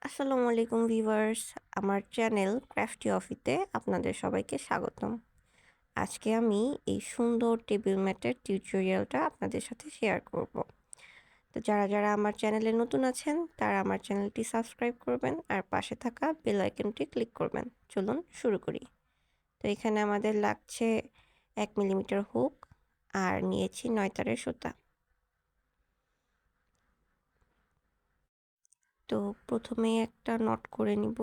আসসালামু আলাইকুম ভিউয়ার্স, আমার চ্যানেল ক্রাফটি অফিতে আপনাদের সবাইকে স্বাগতম। আজকে আমি এই সুন্দর টেবিল ম্যাটের টিউটোরিয়ালটা আপনাদের সাথে শেয়ার করব। তো যারা আমার চ্যানেলে নতুন আছেন তারা আমার চ্যানেলটি সাবস্ক্রাইব করবেন আর পাশে থাকা বেল আইকনটি ক্লিক করবেন। চলুন শুরু করি। তো এখানে আমাদের লাগছে 1 মিলিমিটার হুক আর নিয়েছি 9 তারের সুতা। তো প্রথমেই একটা নট করে নিব।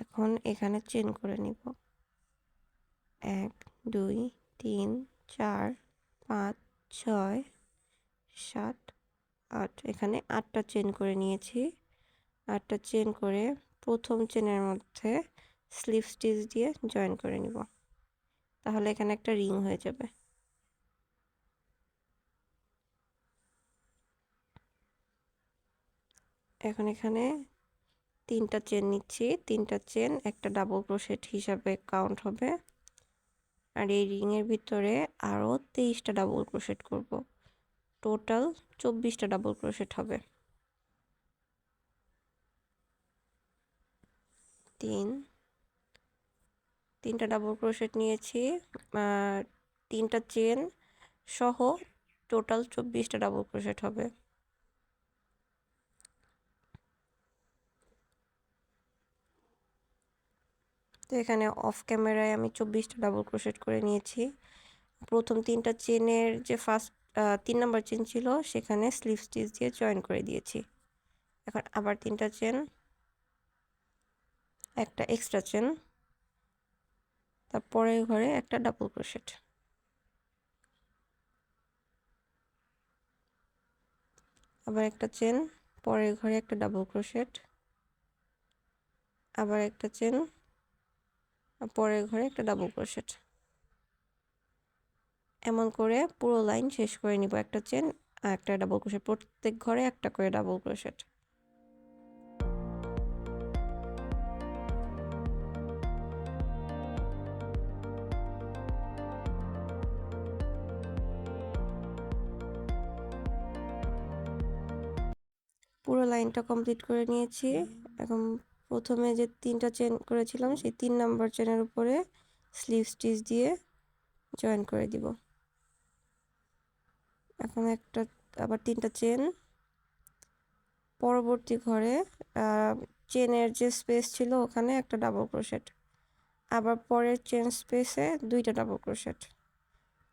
এখন এখানে চেন করে নিব। 1 2 3 4 5 6 7 8 এখানে 8টা চেন করে নিয়েছি। 8টা চেন করে প্রথম চেনের মধ্যে স্লিপ স্টিচ দিয়ে জয়েন করে নিব। তাহলে এখানে একটা রিং হয়ে যাবে। এখন এখানে 3টা চেন নিচ্ছি। 3টা চেন একটা ডাবল ক্রোশেট হিসাবে কাউন্ট হবে। আর এই রিং এর ভিতরে আরো 23টা ডাবল ক্রোশেট করব। টোটাল 24টা ডাবল ক্রোশেট হবে। 3টা ডাবল ক্রোশেট নিয়েছি। 3টা চেন সহ টোটাল 24টা ডাবল ক্রোশেট হবে। তো এখানে অফ ক্যামেরায় আমি 24টা ডাবল ক্রোশেট করে নিয়েছি। প্রথম 3টা চেনের যে ফার্স্ট 3 নাম্বার চেন ছিল সেখানে স্লিপ স্টিচ দিয়ে জয়েন করে দিয়েছি। এখন আবার 3টা চেন, একটা এক্সট্রা চেন, তারপরে ঘরে একটা ডাবল ক্রোশেট, আবার একটা চেন, পরের ঘরে একটা ডাবল ক্রোশেট, আবার একটা চেন, পরের ঘরে একটা ডাবল ক্রোশেট। এমন করে পুরো লাইন শেষ করে নিব। একটা চেন আর একটা ডাবল ক্রোশেট, প্রত্যেক ঘরে একটা করে ডাবল ক্রোশেট। পুরো লাইনটা কমপ্লিট করে নিয়েছি। এখন প্রথমে যে 3টা চেন করেছিলাম সেই 3 নাম্বার চেনের উপরে স্লিপ স্টিচ দিয়ে জয়েন করে দিব। এখন আবার 3টা চেন, পরবর্তী ঘরে চেনের যে স্পেস ছিল ওখানে একটা ডাবল ক্রোশেট, আবার পরের চেন স্পেসে 2টা ডাবল ক্রোশেট।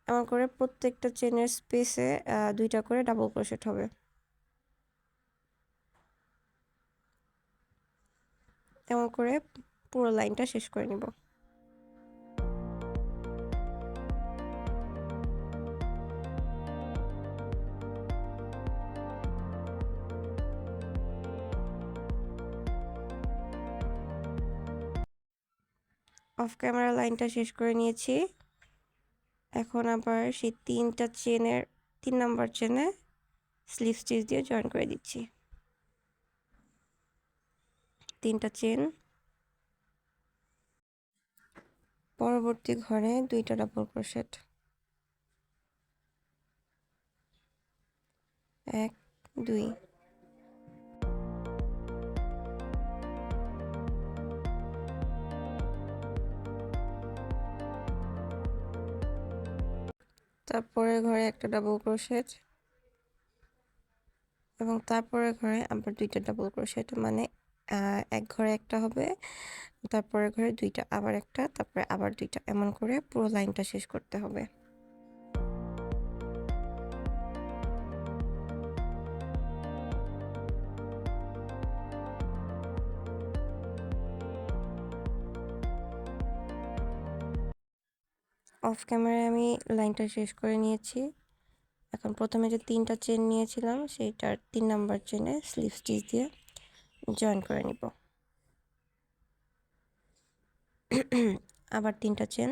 এমন করে প্রত্যেকটা চেনের স্পেসে 2টা করে ডাবল ক্রোশেট হবে। এমন করে পুরো লাইনটা শেষ করে নিব। অফ ক্যামেরা লাইনটা শেষ করে নিয়েছি। এখন আবার সেই 3টা চেনের 3 নাম্বার চেনে স্লিপ স্টিচ দিয়ে জয়েন করে দিচ্ছি। 3টা চেন, পরবর্তী ঘরে 2টা ডাবল ক্রোশেট, 1 2, তারপরের ঘরে একটা ডাবল ক্রোশেট এবং তারপরের ঘরে আবার 2টা ডাবল ক্রোশেট, মানে এক ঘরে একটা হবে, তারপরের ঘরে 2টা, আবার একটা, তারপরে আবার 2টা, এমন করে পুরো লাইনটা শেষ করতে হবে। অফ ক্যামেরায় আমি লাইনটা শেষ করে নিয়েছি। এখন প্রথমে যে 3টা চেন নিয়েছিলাম সেইটার 3 নাম্বার চেনে স্লিপ স্টিচ দিয়ে জয়েন করে নিব। আবার 3টা চেন,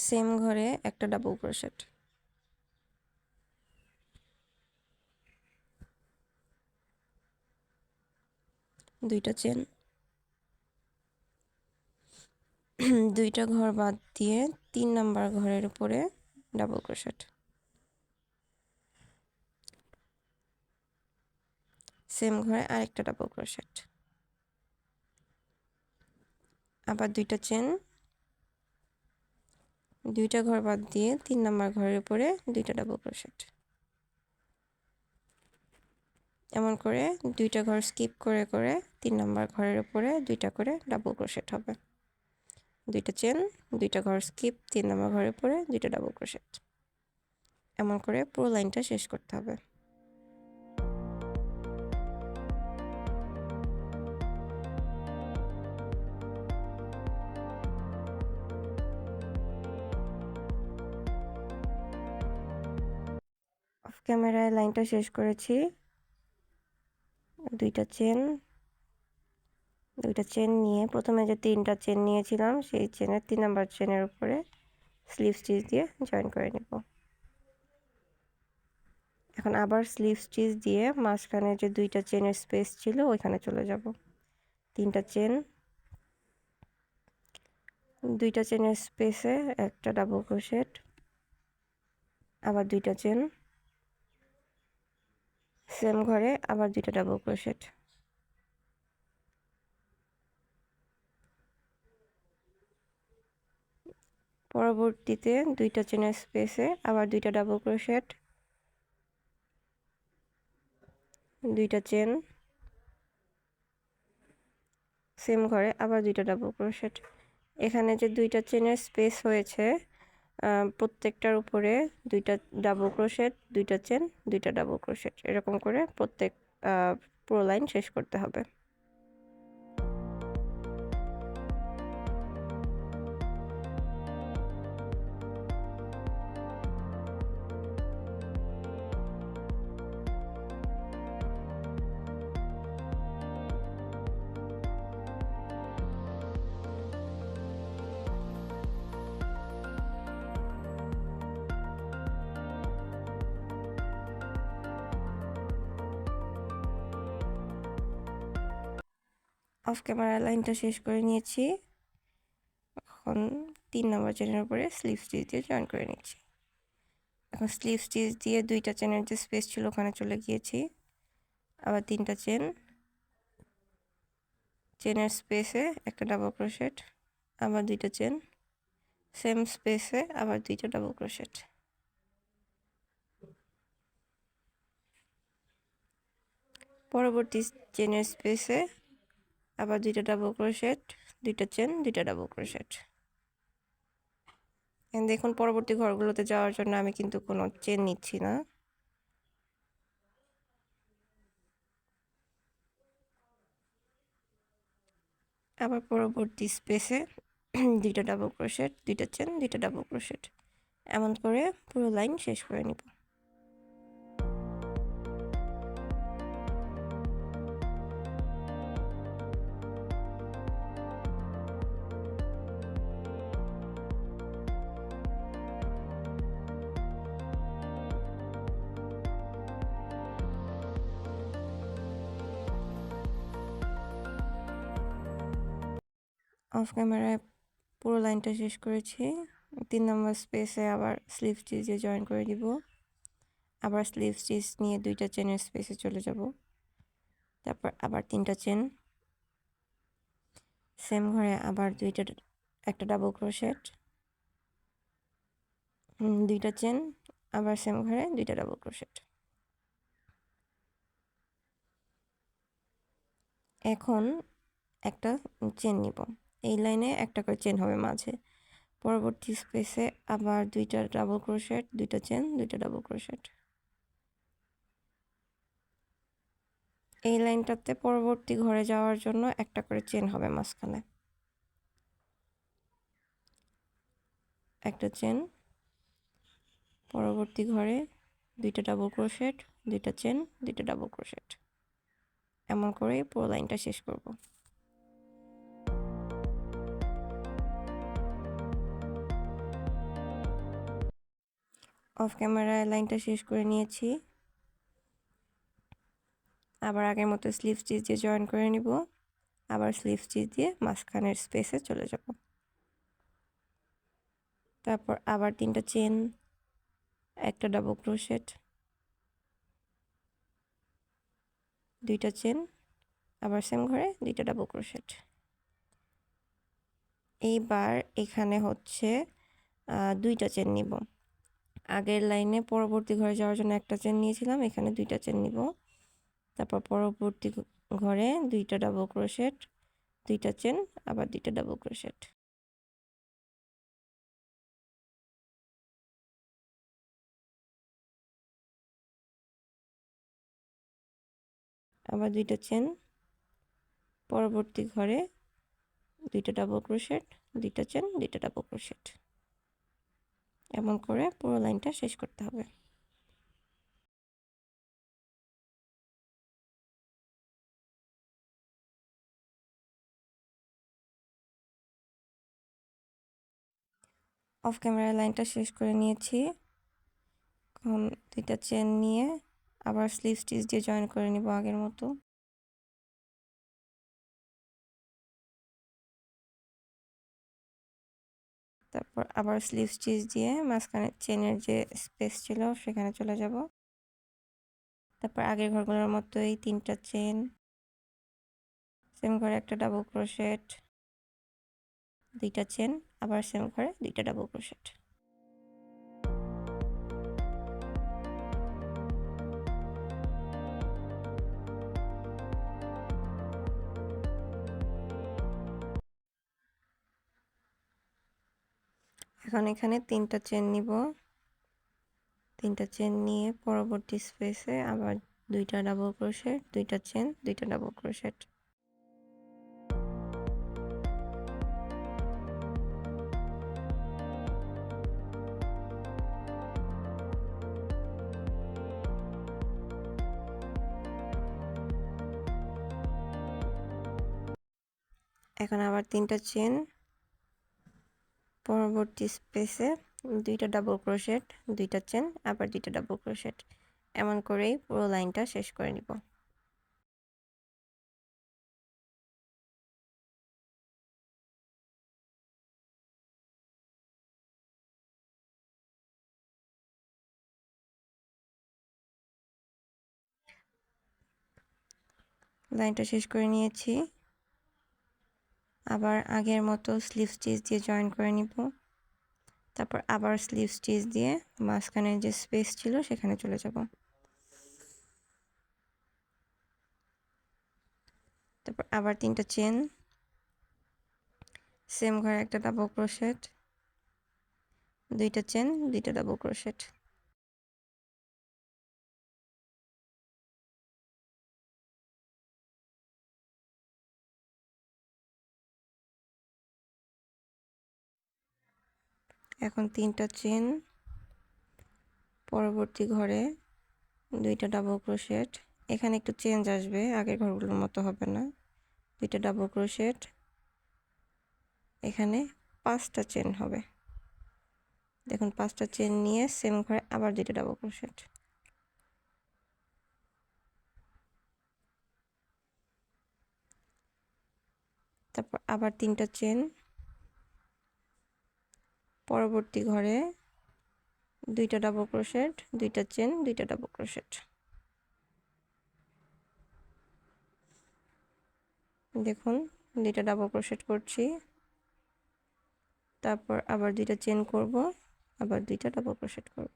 সেম ঘরে একটা ডাবল ক্রোশেট, দুইটা চেন, দুইটা ঘর বাদ দিয়ে 3 নাম্বার ঘরের উপরে ডাবল ক্রোশেট, সেম ঘরে আরেকটা ডাবল ক্রোশেট, আবার দুইটা চেন, দুইটা ঘর বাদ দিয়ে 3 নাম্বার ঘরের উপরে দুইটা ডাবল ক্রোশেট। এমন করে দুইটা ঘর স্কিপ করে করে 3 নাম্বার ঘরের উপরে দুইটা করে ডাবল ক্রোশেট হবে। দুইটা চেন, দুইটা ঘর স্কিপ, 3 নাম্বার ঘরের উপরে দুইটা ডাবল ক্রোশেট। এমন করে পুরো লাইনটা শেষ করতে হবে। অফ ক্যামেরায় লাইনটা শেষ করেছি। দুইটা চেন নিয়ে প্রথমে যে 3টা চেন নিয়েছিলাম সেই চেনের 3 নাম্বার চেনের উপরে স্লিপ স্টিচ দিয়ে জয়েন করে নেব। এখন আবার স্লিপ স্টিচ দিয়ে মাঝখানে যে 2টা চেনের স্পেস ছিল ওইখানে চলে যাব। 3টা চেন, 2টা চেনের স্পেসে একটা ডাবল ক্রোশেট, আবার 2টা চেন, সেম ঘরে আবার 2টা ডাবল ক্রোশেট। পরবর্তীতে 2টা চেনের স্পেসে আবার 2টা ডাবল ক্রোশেট, 2টা চেন, সেম ঘরে আবার 2টা ডাবল ক্রোশেট। এখানে যে 2টা চেনের স্পেস হয়েছে প্রত্যেকটার উপরে 2টা ডাবল ক্রোশেট, 2টা চেন, 2টা ডাবল ক্রোশেট, এরকম করে প্রত্যেক পুরো লাইন শেষ করতে হবে। অফ ক্যামেরা লাইনটা শেষ করে নিয়েছি। এখন 3 নাম্বার চেনের উপরে স্লিপ স্টিচ দিয়ে জয়েন করে নিচ্ছি। এখন স্লিপ স্টিচ দিয়ে 2টা চেনের যে স্পেস ছিল ওখানে চলে গিয়েছি। আবার 3টা চেন, চেনের স্পেসে একটা ডাবল ক্রোশেট, আবার 2টা চেন, সেম স্পেসে আবার 2টা ডাবল ক্রোশেট। পরবর্তী চেনের স্পেসে আবার 2টা ডাবল ক্রোশেট, 2টা চেন, 2টা ডাবল ক্রোশেট। দেখুন পরবর্তী ঘরগুলোতে যাওয়ার জন্য আমি কিন্তু কোনো চেন নিচ্ছি না। আবার পরবর্তী স্পেসে 2টা ডাবল ক্রোশেট, 2টা চেন, 2টা ডাবল ক্রোশেট, এমন করে পুরো লাইন শেষ করে নিব। অফ ক্যামেরায় পুরো লাইনটা শেষ করেছি। 3 নাম্বার স্পেসে আবার স্লিপ স্টিচ দিয়ে জয়েন করে দিব। আবার স্লিপ স্টিচ নিয়ে 2টা চেনের স্পেসে চলে যাব। তারপর আবার 3টা চেন, সেম ঘরে আবার একটা ডাবল ক্রোশেট, 2টা চেন, আবার সেম ঘরে 2টা ডাবল ক্রোশেট। এখন একটা চেন নিব। এই লাইনে একটা করে চেন হবে মাঝে। পরবর্তী স্পেসে আবার 2টা ডাবল ক্রোশেট, 2টা চেন, 2টা ডাবল ক্রোশেট। এই লাইনটাতে পরবর্তী ঘরে যাওয়ার জন্য একটা করে চেন হবে মাঝখানে। একটা চেন, পরবর্তী ঘরে 2টা ডাবল ক্রোশেট, 2টা চেন, 2টা ডাবল ক্রোশেট, এমন করে পুরো লাইনটা শেষ করব। অফ ক্যামেরায় লাইনটা শেষ করে নিয়েছি। আবার আগের মতো স্লিপ স্টিচ দিয়ে জয়েন করে নিব। আবার স্লিপ স্টিচ দিয়ে মাঝখানের স্পেসে চলে যাব। তারপর আবার 3টা চেন, একটা ডাবল ক্রোশেট, 2টা চেন, আবার সেম ঘরে 2টা ডাবল ক্রোশেট। এইবার এখানে হচ্ছে 2টা চেন নিব। আগের লাইনে পরবর্তী ঘরে যাওয়ার জন্য একটা চেন নিয়েছিলাম, এখানে 2টা চেন নিব। তারপর পরবর্তী ঘরে 2টা ডাবল ক্রোশেট, 2টা চেন, আবার 2টা ডাবল ক্রোশেট। আবার 2টা চেন, পরবর্তী ঘরে 2টা ডাবল ক্রোশেট, 2টা চেন, 2টা ডাবল ক্রোশেট। এমন করে পুরো লাইনটা শেষ করতে হবে। অফ ক্যামেরা লাইনটা শেষ করে নিয়েছি। এখন 2টা চেন নিয়ে আবার স্লিপ স্টিচ দিয়ে জয়েন করে নিব আগের মতো। তারপর আবার স্লিপ স্টিচ দিয়ে মাঝখানে চেনের যে স্পেস ছিল সেখানে চলে যাব। তারপর আগের ঘরগুলোর মতোই 3টা চেন, সেম ঘরে একটা ডাবল ক্রোশেট, 2টা চেন, আবার সেম ঘরে 2টা ডাবল ক্রোশেট। এখন এখানে 3টা চেন নিব। 3টা চেন নিয়ে পরবর্তী স্পেসে আবার 2টা ডাবল ক্রোশেট, 2টা চেন, 2টা ডাবল ক্রোশেট। এখন আবার 3টা চেন, পরবর্তী স্পেসে 2টা ডাবল ক্রোশেট, 2টা চেন, আবার 2টা ডাবল ক্রোশেট। এমন করেই পুরো লাইনটা শেষ করে নিব। লাইনটা শেষ করে নিয়েছি। আবার আগের মতো স্লিপ স্টিচ দিয়ে জয়েন করে নিব। তারপর আবার স্লিপ স্টিচ দিয়ে মাঝখানে যে স্পেস ছিল সেখানে চলে যাব। তারপর আবার 3টা চেন, সেম ঘরে একটা ডাবল ক্রোশেট, 2টা চেন, 2টা ডাবল ক্রোশেট। এখন 3টা চেন, পরবর্তী ঘরে 2টা ডাবল ক্রোশেট। এখানে একটু চেঞ্জ আসবে, আগের ঘরগুলোর মতো হবে না। 2টা ডাবল ক্রোশেট, এখানে 5টা চেন হবে। দেখুন 5টা চেন নিয়ে সেম ঘরে আবার 2টা ডাবল ক্রোশেট। তারপর আবার 3টা চেন, পরবর্তী ঘরে 2টা ডাবল ক্রোশেট, 2টা চেন, 2টা ডাবল ক্রোশেট। দেখুন 2টা ডাবল ক্রোশেট করছি, তারপর আবার 2টা চেন করব, আবার 2টা ডাবল ক্রোশেট করব।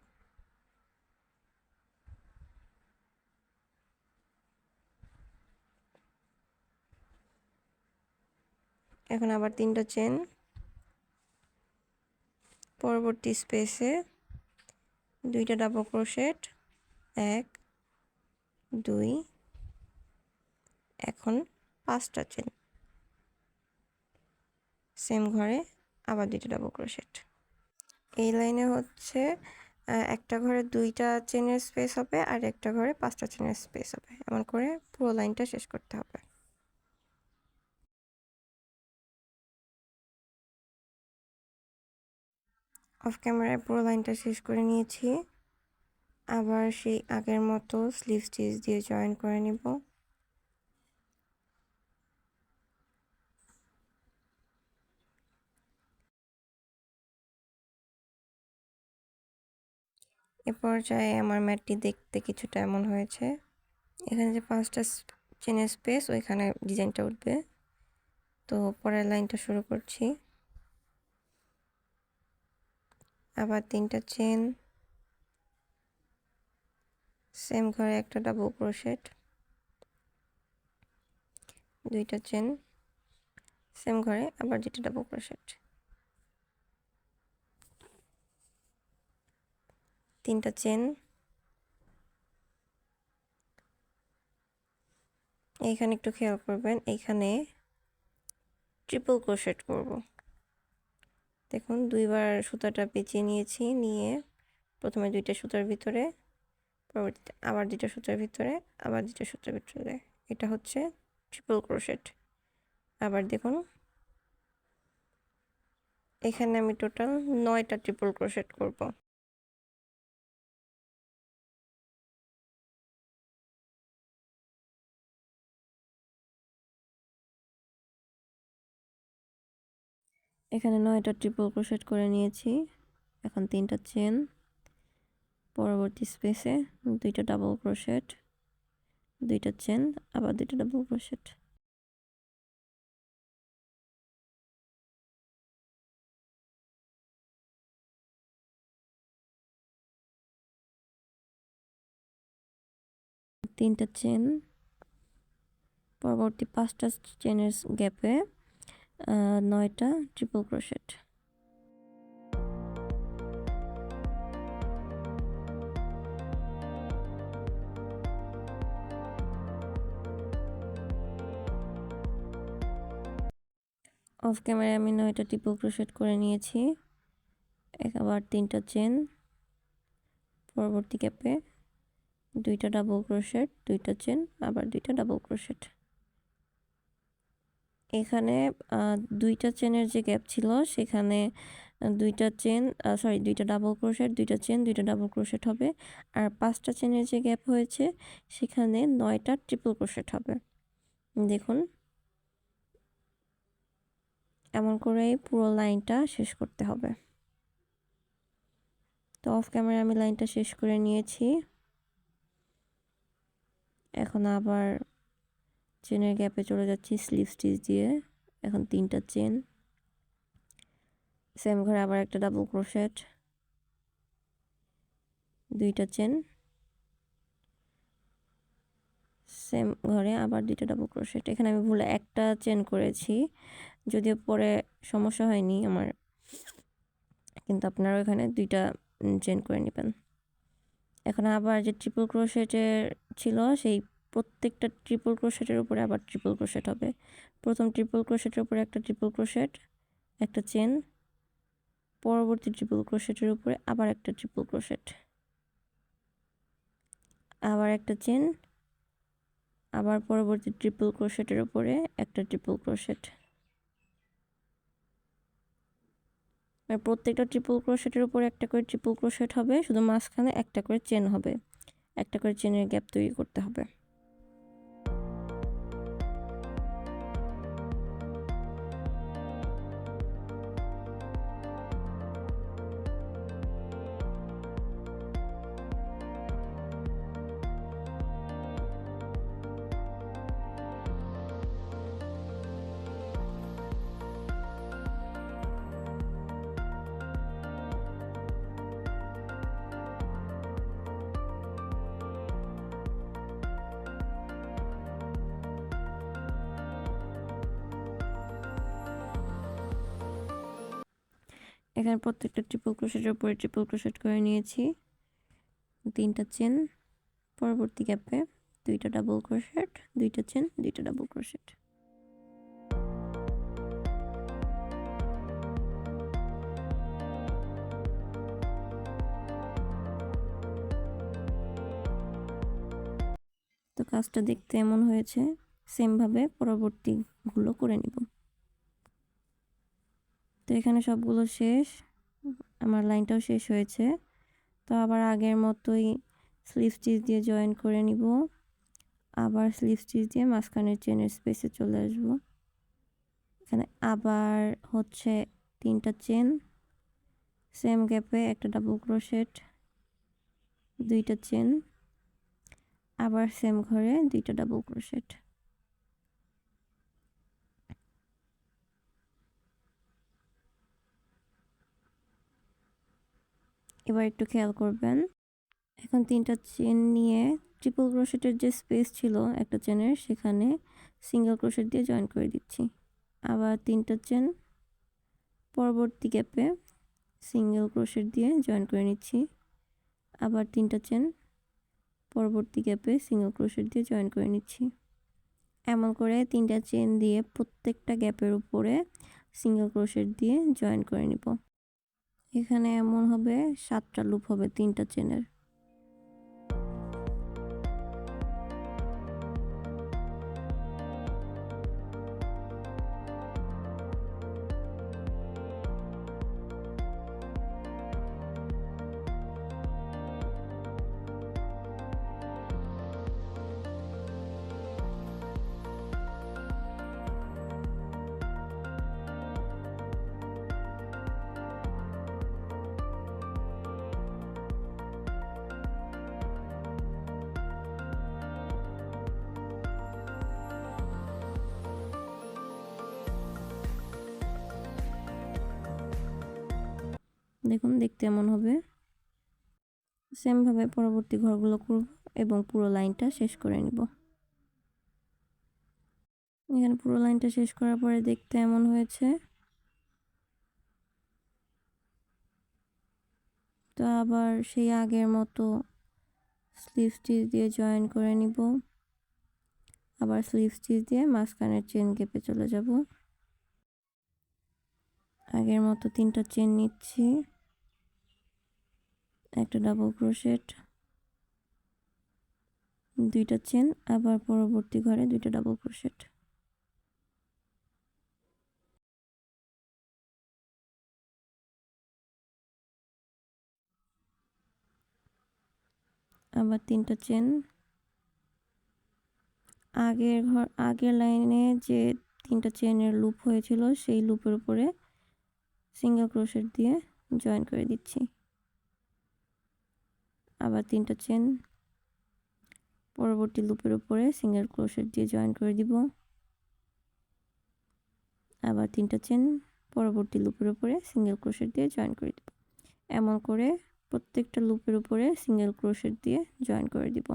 এখন আবার 3টা চেন, পরবর্তী স্পেসে 2টা ডাবল ক্রোশেট, 1 2, এখন 5টা চেন, সেম ঘরে আবার 2টা ডাবল ক্রোশেট। এই লাইনে হচ্ছে একটা ঘরে 2টা চেনের স্পেস হবে আর একটা ঘরে 5টা চেনের স্পেস হবে। এমন করে পুরো লাইনটা শেষ করতে হবে। অফ ক্যামেরায় পুরো লাইনটা শেষ করে নিয়েছি। আবার সেই আগের মতো স্লিভ স্টিচ দিয়ে জয়েন করে নিব। এ পর্যায়ে আমার ম্যাটটি দেখতে কিছুটা এমন হয়েছে। এখানে যে 5টা চেনের স্পেস ওইখানে ডিজাইনটা উঠবে। তো পরের লাইনটা শুরু করছি। আবার 3টা চেন, সেম ঘরে একটা ডাবল ক্রোশেট, 2টা চেন, সেম ঘরে আবার 2টা ডাবল ক্রোশেট, 3টা চেন, এইখানে একটু খেয়াল করবেন, এইখানে ট্রিপল ক্রোশেট করব। দেখুন 2বার সুতাটা পেঁচিয়ে নিয়েছি, নিয়ে প্রথমে 2টা সুতার ভিতরে, পরবর্তীতে আবার 2টা সুতার ভিতরে, আবার 2টা সুতার ভিতরে, এটা হচ্ছে ট্রিপল ক্রোশেট। আবার দেখুন এখানে আমি টোটাল 9টা ট্রিপল ক্রোশেট করব। এখানে 9টা ট্রিপল ক্রোশেট করে নিয়েছি। এখন 3টা চেন, পরবর্তী স্পেসে 2টা ডাবল ক্রোশেট, 2টা চেন, আবার 2টা ডাবল ক্রোশেট। তিনটা চেন, পরবর্তী 5টা চেনের গ্যাপে 9টা ট্রিপল ক্রোশেট। অফ ক্যামেরায় আমি 9টা ট্রিপল ক্রোশেট করে নিয়েছি। আবার 3টা চেন, পরবর্তী গ্যাপে 2টা ডাবল ক্রোশেট, 2টা চেন, আবার 2টা ডাবল ক্রোশেট। এখানে 2টা চেনের যে গ্যাপ ছিল সেখানে 2টা চেন, 2টা ডাবল ক্রোশেট, 2টা চেন, 2টা ডাবল ক্রোশেট হবে। আর 5টা চেনের যে গ্যাপ হয়েছে সেখানে 9টা ট্রিপল ক্রোশেট হবে। দেখুন এমন করেই পুরো লাইনটা শেষ করতে হবে। তো অফ ক্যামেরা আমি লাইনটা শেষ করে নিয়েছি। এখন আবার চেনের গ্যাপে চলে যাচ্ছি স্লিপ স্টিচ দিয়ে। এখন 3টা চেন, সেম ঘরে আবার একটা ডাবল ক্রোশেট, 2টা চেন, সেম ঘরে আবার 2টা ডাবল ক্রোশেট। এখানে আমি ভুলে একটা চেন করেছি, যদিও পরে সমস্যা হয়নি আমার, কিন্তু আপনারা এখানে 2টা চেন করে নেবেন। এখন আবার যে ট্রিপল ক্রোশেটের ছিল সেই প্রত্যেকটা ট্রিপল ক্রোশেটের উপরে আবার ট্রিপল ক্রোশেট হবে। প্রথম ট্রিপল ক্রোশেটের উপরে একটা ট্রিপল ক্রোশেট, একটা চেন, পরবর্তী ট্রিপল ক্রোশেটের উপরে আবার একটা ট্রিপল ক্রোশেট, আবার একটা চেন, আবার পরবর্তী ট্রিপল ক্রোশেটের উপরে একটা ট্রিপল ক্রোশেট। প্রত্যেকটা ট্রিপল ক্রোশেটের উপরে একটা করে ট্রিপল ক্রোশেট হবে, শুধু মাঝখানে একটা করে চেন হবে, একটা করে চেনের গ্যাপ তৈরি করতে হবে। এখানে প্রত্যেকটা ট্রিপল ক্রোশেটের উপরে ট্রিপল ক্রোশেট করে নিয়েছি। 3টা চেন, পরবর্তী গ্যাপে 2টা ডাবল ক্রোশেট, 2টা চেন, 2টা ডাবল ক্রোশেট। তো কাজটা দেখতে এমন হয়েছে, সেমভাবে পরবর্তীগুলো করে নিব। তো এখানে সবগুলো শেষ, আমার লাইনটাও শেষ হয়েছে। তো আবার আগের মতোই স্লিপ স্টিচ দিয়ে জয়েন করে নিব, আবার স্লিপ স্টিচ দিয়ে মাঝখানের চেনের স্পেসে চলে আসব। এখানে আবার হচ্ছে 3টা চেন, সেম গ্যাপে একটা ডাবল ক্রোশেট, দুইটা চেন, আবার সেম ঘরে দুইটা ডাবল ক্রোশেট। এবার একটু খেয়াল করবেন, এখন তিনটা চেন নিয়ে ট্রিপল ক্রোশেটের যে স্পেস ছিল একটা চেনের, সেখানে সিঙ্গেল ক্রোশেট দিয়ে জয়েন করে দিচ্ছি। আবার তিনটা চেন, পরবর্তী গ্যাপে সিঙ্গেল ক্রোশেট দিয়ে জয়েন করে নিচ্ছি। আবার তিনটা চেন, পরবর্তী গ্যাপে সিঙ্গেল ক্রোশেট দিয়ে জয়েন করে নিচ্ছি। এমন করে তিনটা চেন দিয়ে প্রত্যেকটা গ্যাপের উপরে সিঙ্গেল ক্রোশেট দিয়ে জয়েন করে নিব। এখানে এমন হবে 7টা লুপ হবে তিনটা চেনের। দেখুন দেখতে এমন হবে। সেমভাবে পরবর্তী ঘরগুলো করব এবং পুরো লাইনটা শেষ করে নিব। এখানে পুরো লাইনটা শেষ করার পরে দেখতে এমন হয়েছে। তো আবার সেই আগের মতো স্লিভ স্টিচ দিয়ে জয়েন করে নিব। আবার স্লিভ স্টিচ দিয়ে মাঝখানের চেন গ্যাপে চলে যাব। আগের মতো তিনটা চেন নিচ্ছি, একটা ডাবল ক্রোশেট, দুইটা চেন, আবার পরবর্তী ঘরে দুইটা ডাবল ক্রোশেট। আবার তিনটা চেন, আগের লাইনে যে তিনটা চেনের লুপ হয়েছিল সেই লুপের উপরে সিঙ্গেল ক্রোশেট দিয়ে জয়েন করে দিচ্ছি। আবার তিনটা চেন, পরবর্তী লুপের উপরে সিঙ্গেল ক্রোশেট দিয়ে জয়েন করে দিব। আবার তিনটা চেন, পরবর্তী লুপের উপরে সিঙ্গেল ক্রোশেট দিয়ে জয়েন করে দিব। এমন করে প্রত্যেকটা লুপের উপরে সিঙ্গেল ক্রোশেট দিয়ে জয়েন করে দিব।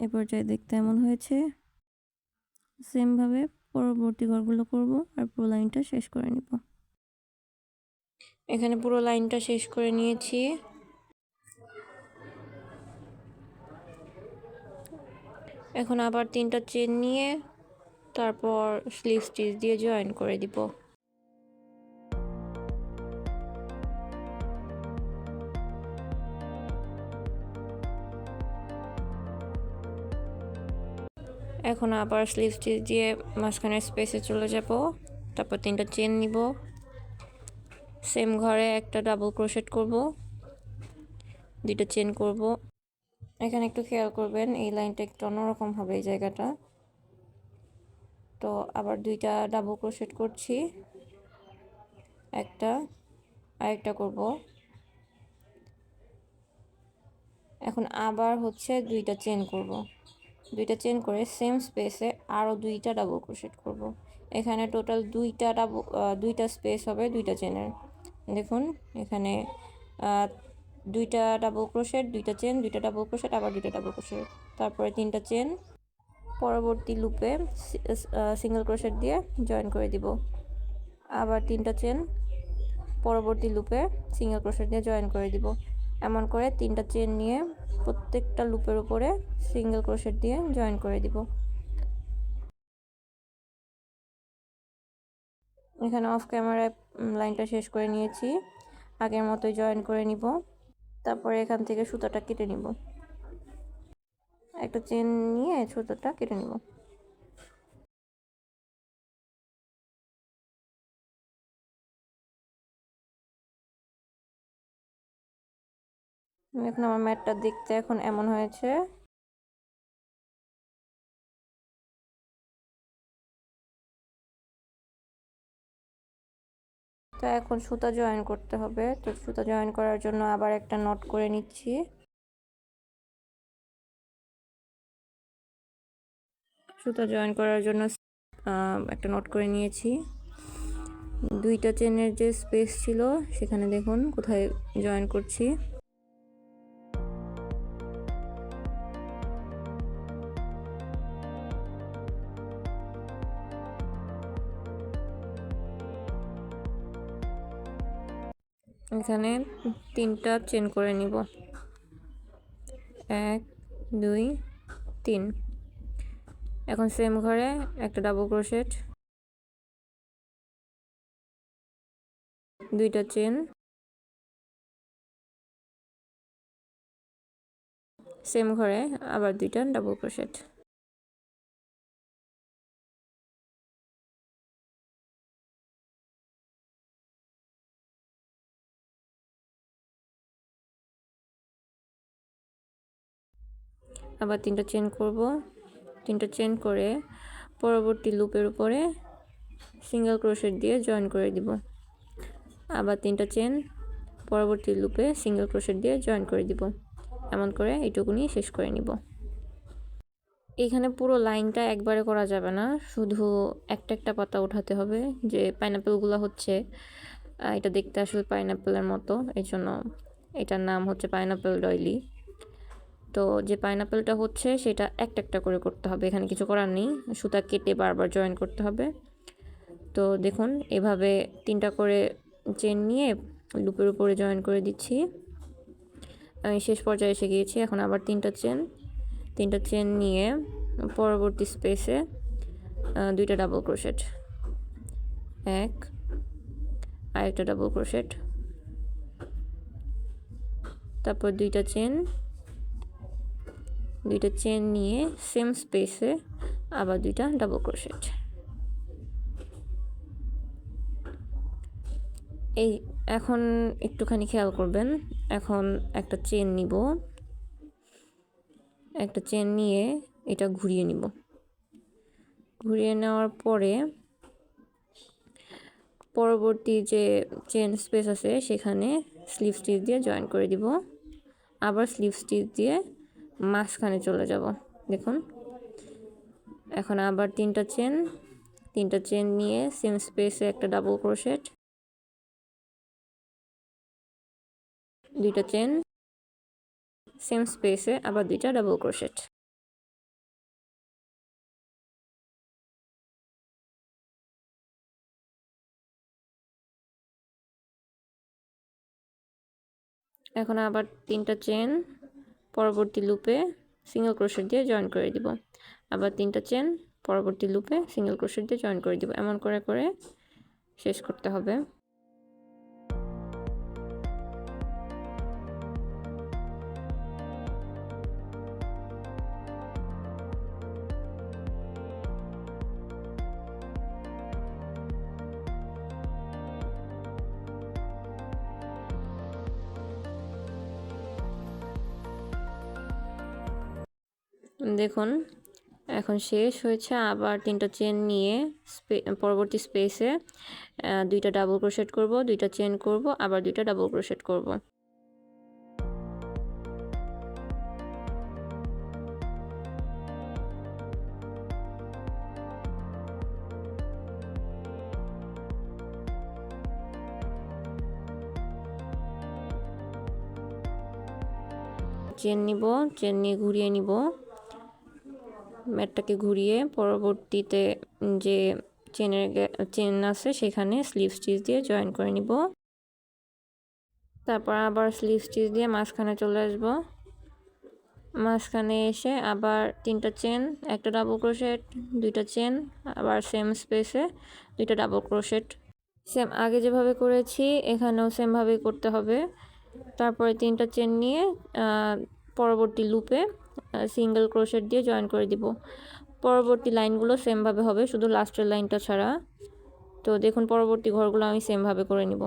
এ পর্যায়ে দেখতে এমন হয়েছে। সেমভাবে পরবর্তী ঘরগুলো করব আর পুরো লাইনটা শেষ করে নিব। এখানে পুরো লাইনটা শেষ করে নিয়েছি। এখন আবার তিনটা চেন নিয়ে তারপর স্লিভ স্টিচ দিয়ে জয়েন করে দিব। এখন আবার স্লিভ স্টিচ দিয়ে মাঝখানের স্পেসে চলে যাব, তারপর তিনটা চেন নিব, সেম ঘরে একটা ডাবল ক্রোশেট করব, দুইটা চেন করব। এখানে একটু খেয়াল করবেন, এই লাইনটা একটু অন্যরকম হবে এই জায়গাটা। তো আবার দুইটা ডাবল ক্রোশেট করছি, একটা আরেকটা করব। এখন আবার হচ্ছে দুইটা চেন করব, দুইটা চেন করে সেম স্পেসে আরও দুইটা ডাবল ক্রোশেট করব। এখানে টোটাল দুইটা স্পেস হবে দুইটা চেনের। দেখুন এখানে দুইটা ডাবল ক্রোশেট, দুইটা চেন, দুইটা ডাবল ক্রোশেট, আবার দুইটা ডাবল ক্রোশেট, তারপরে তিনটা চেন, পরবর্তী লুপে সিঙ্গেল ক্রোশেট দিয়ে জয়েন করে দিব। আবার তিনটা চেন, পরবর্তী লুপে সিঙ্গেল ক্রোশেট দিয়ে জয়েন করে দিব। এমন করে তিনটা চেন নিয়ে প্রত্যেকটা লুপের উপরে সিঙ্গেল ক্রোশেট দিয়ে জয়েন করে দিব। এখানে অফ ক্যামেরায় লাইনটা শেষ করে নিয়েছি। আগের মতোই জয়েন করে নিব। তারপরে এখান থেকে সুতাটা কেটে নিব, একটা চেন নিয়ে সুতাটা কেটে নিব। এখন আমার ম্যাটটা দেখতে এখন এমন হয়েছে। তো এখন সুতা জয়েন করতে হবে। তো সুতা জয়েন করার জন্য আবার একটা নট করে নিচ্ছি। সুতা জয়েন করার জন্য একটা নট করে নিয়েছি। দুইটা চেনের যে স্পেস ছিল সেখানে দেখুন কোথায় জয়েন করছি। এখানে 3টা চেন করে নিব, 1 2 3। এখন সেম ঘরে একটা ডাবল ক্রোশেট, 2টা চেন, সেম ঘরে আবার 2টা ডাবল ক্রোশেট। আবার 3টা চেন করব, 3টা চেন করে পরবর্তী লুপের উপরে সিঙ্গেল ক্রোশেট দিয়ে জয়েন করে দিব। আবার 3টা চেন, পরবর্তী লুপে সিঙ্গেল ক্রোশেট দিয়ে জয়েন করে দিব। এমন করে এইটুকুনি শেষ করে নিব। এখানে পুরো লাইনটা একবারে করা যাবে না, শুধু একটা একটা পাতা উঠাতে হবে। যে পাইনাপেলগুলো হচ্ছে এটা দেখতে আসলে পাইনাপেলের মতো, এই জন্য এটার নাম হচ্ছে পাইনাপেল ডয়লি। তো যে পাইনাপেলটা হচ্ছে সেটা একটা একটা করে করতে হবে, এখানে কিছু করার নেই, সুতা কেটে বারবার জয়েন করতে হবে। তো দেখুন এভাবে 3টা করে চেন নিয়ে লুপের উপরে জয়েন করে দিচ্ছি। আমি শেষ পর্যায়ে এসে গিয়েছি। এখন আবার 3টা চেন নিয়ে পরবর্তী স্পেসে 2টা ডাবল ক্রোশেট, 1 আরেকটা ডাবল ক্রোশেট, তারপর 2টা চেন নিয়ে সেম স্পেসে আবার 2টা ডাবল ক্রোশেট। এই এখন একটুখানি খেয়াল করবেন, এখন একটা চেন নিব, একটা চেন নিয়ে এটা ঘুরিয়ে নিব। ঘুরিয়ে নেওয়ার পরে পরবর্তী যে চেন স্পেস আছে সেখানে স্লিপ স্টিচ দিয়ে জয়েন করে দিব। আবার স্লিপ স্টিচ দিয়ে মাঝখানে চলে যাব। দেখুন এখন আবার 3টা চেন নিয়ে সেম স্পেসে একটা ডাবল ক্রোশেট, 2টা চেন, সেম স্পেসে আবার 2টা ডাবল ক্রোশেট। এখন আবার 3টা চেন পরবর্তী লুপে সিঙ্গেল ক্রোশেট দিয়ে জয়েন করে দিব। আবার 3টা চেন পরবর্তী লুপে সিঙ্গেল ক্রোশেট দিয়ে জয়েন করে দিব। এমন করে করে শেষ করতে হবে। দেখুন এখন শেষ হয়েছে। আবার 3টা চেন নিয়ে পরবর্তী স্পেসে 2টা ডাবল ক্রোশেট করব, 2টা চেন করব, আবার 2টা ডাবল ক্রোশেট করব। চেন নিব, চেন নিয়ে ঘুরিয়ে নিব, ম্যাটটাকে ঘুরিয়ে পরবর্তীতে যে চেন আছে সেখানে স্লিপ স্টিচ দিয়ে জয়েন করে নিব। তারপর আবার স্লিপ স্টিচ দিয়ে মাঝখানে চলে আসব। মাঝখানে এসে আবার 3টা চেন, একটা ডাবল ক্রোশেট, 2টা চেন, আবার সেম স্পেসে 2টা ডাবল ক্রোশেট সেম আগে যেভাবে করেছি এখানেও সেমভাবেই করতে হবে। তারপরে 3টা চেন নিয়ে পরবর্তী লুপে সিঙ্গেল ক্রোশেট দিয়ে জয়েন করে দিব। পরবর্তী লাইনগুলো সেমভাবে হবে, শুধু লাস্টের লাইনটা ছাড়া। তো দেখুন পরবর্তী ঘরগুলো আমি সেমভাবে করে নিব।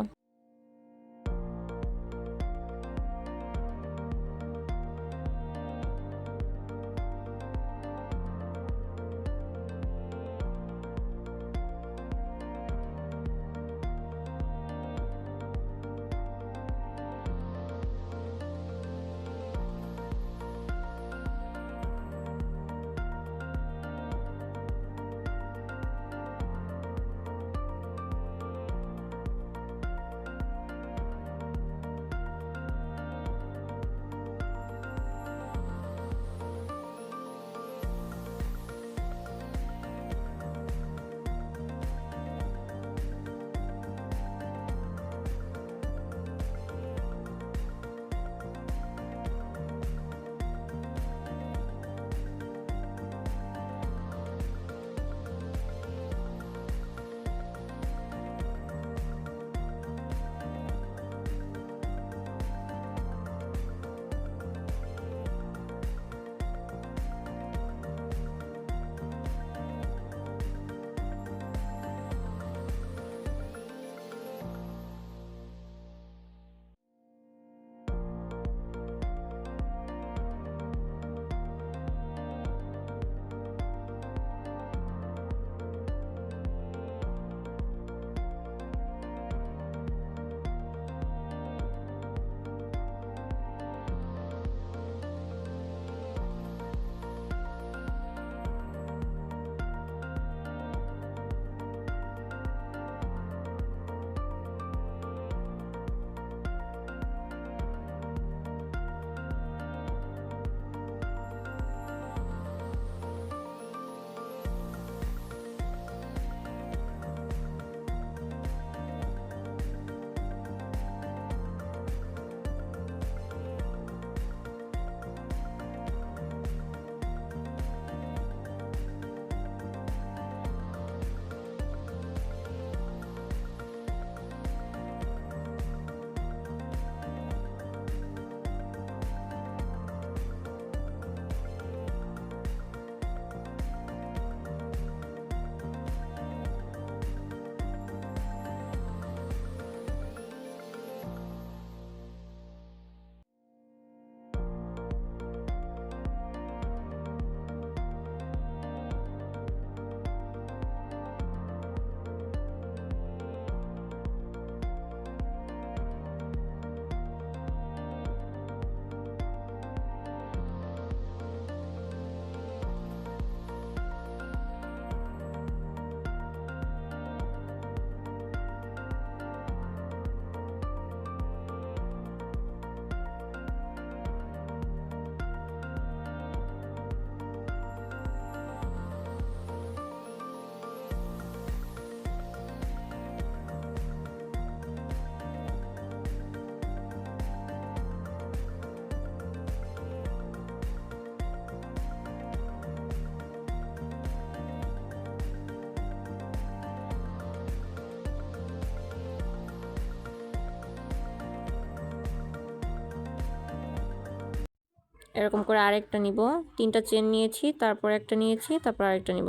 এরকম করে আরেকটা নিব। 3টা চেন নিয়েছি, তারপর একটা নিয়েছি, তারপর আরেকটা নিব।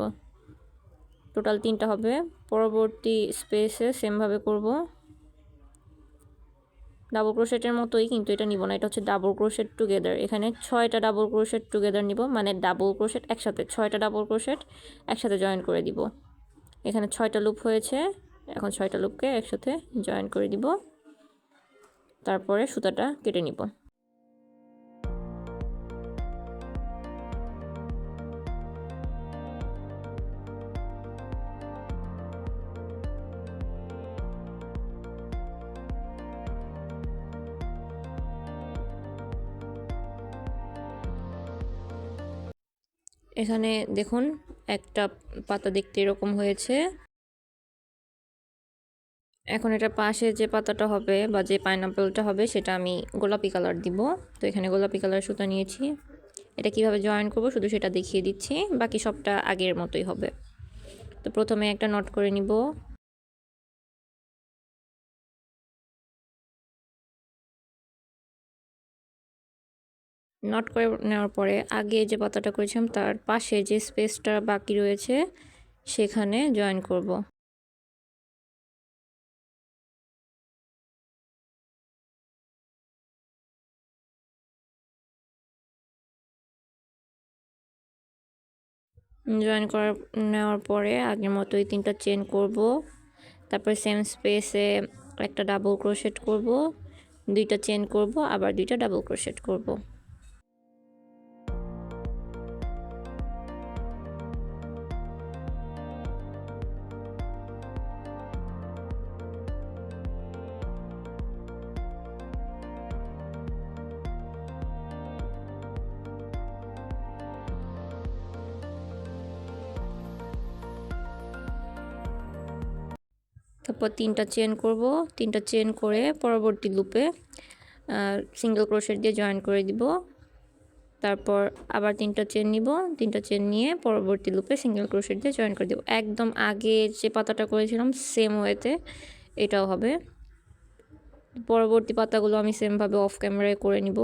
টোটাল 3টা হবে। পরবর্তী স্পেসে সেমভাবে করব। ডাবল ক্রোশেটের মতোই, কিন্তু এটা নিব না, এটা হচ্ছে ডাবল ক্রোশেট টুগেদার। এখানে 6টা ডাবল ক্রোশেট টুগেদার নিব, মানে ডাবল ক্রোশেট একসাথে 6টা ডাবল ক্রোশেট একসাথে জয়েন করে দিব। এখানে 6টা লুপ হয়েছে, এখন 6টা লুপকে একসাথে জয়েন করে দিব। তারপরে সুতাটা কেটে নিব। এখানে দেখুন একটা পাতা দেখতে এরকম হয়েছে। এখন এটা পাশে যে পাতাটা হবে বা যে পাইনাপেলটা হবে সেটা আমি গোলাপি কালার দিব। তো এখানে গোলাপি কালার সুতা নিয়েছি। এটা কিভাবে জয়েন করব শুধু সেটা দেখিয়ে দিচ্ছি, বাকি সবটা আগের মতোই হবে। তো প্রথমে একটা নট করে নিব। নট করে নেওয়ার পরে আগে যে পাতাটা করেছিলাম তার পাশে যে স্পেসটা বাকি রয়েছে সেখানে জয়েন করব। জয়েন করার নেওয়ার পরে আগের মতোই 3টা চেন করব, তারপর সেম স্পেসে একটা ডাবল ক্রোশেট করব, 2টা চেন করব, আবার 2টা ডাবল ক্রোশেট করব। তারপর 3টা চেন করব, 3টা চেন করে পরবর্তী লুপে সিঙ্গেল ক্রোশেট দিয়ে জয়েন করে দিব। তারপর আবার 3টা চেন নিব, 3টা চেন নিয়ে পরবর্তী লুপে সিঙ্গেল ক্রোশেট দিয়ে জয়েন করে দেব। একদম আগে যে পাতাটা করেছিলাম সেম ওয়েতে এটাও হবে। পরবর্তী পাতাগুলো আমি সেমভাবে অফ ক্যামেরায় করে নিব।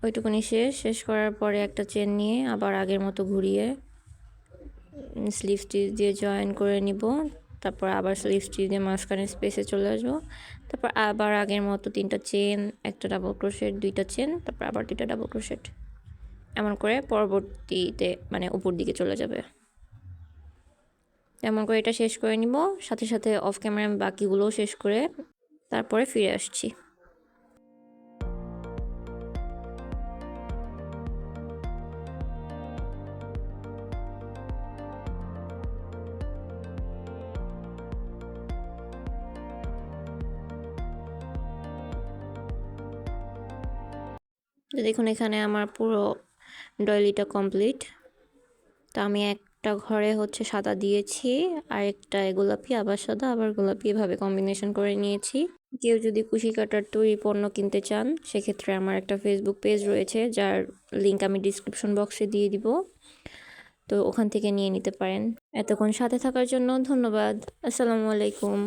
ওইটুকুনি শেষ করার পরে একটা চেন নিয়ে আবার আগের মতো ঘুরিয়ে স্লিভ স্টিচ দিয়ে জয়েন করে নিব। তারপর আবার স্লিভ স্টিচ দিয়ে মাঝখানে স্পেসে চলে আসবো। তারপর আবার আগের মতো 3টা চেন, একটা ডাবল ক্রোশেট, 2টা চেন, তারপর আবার 2টা ডাবল ক্রোশেট, এমন করে পরবর্তীতে মানে উপর দিকে চলে যাবে। এমন করে এটা শেষ করে নিব। সাথে সাথে অফ ক্যামেরা আমি বাকিগুলোও শেষ করে তারপরে ফিরে আসছি। দেখুন এখানে আমার পুরো ডয়েলিটা কমপ্লিট। তো আমি একটা ঘরে হচ্ছে সাদা দিয়েছি, আর একটা গোলাপি, আবার সাদা আবার গোলাপি, এভাবে কম্বিনেশন করে নিয়েছি। কেউ যদি কুশি কাটার তৈরি পণ্য কিনতে চান সেক্ষেত্রে আমার একটা ফেসবুক পেজ রয়েছে যার লিংক আমি ডিসক্রিপশন বক্সে দিয়ে দিব, তো ওখান থেকে নিয়ে নিতে পারেন। এতক্ষণ সাথে থাকার জন্য ধন্যবাদ। আসসালামু আলাইকুম।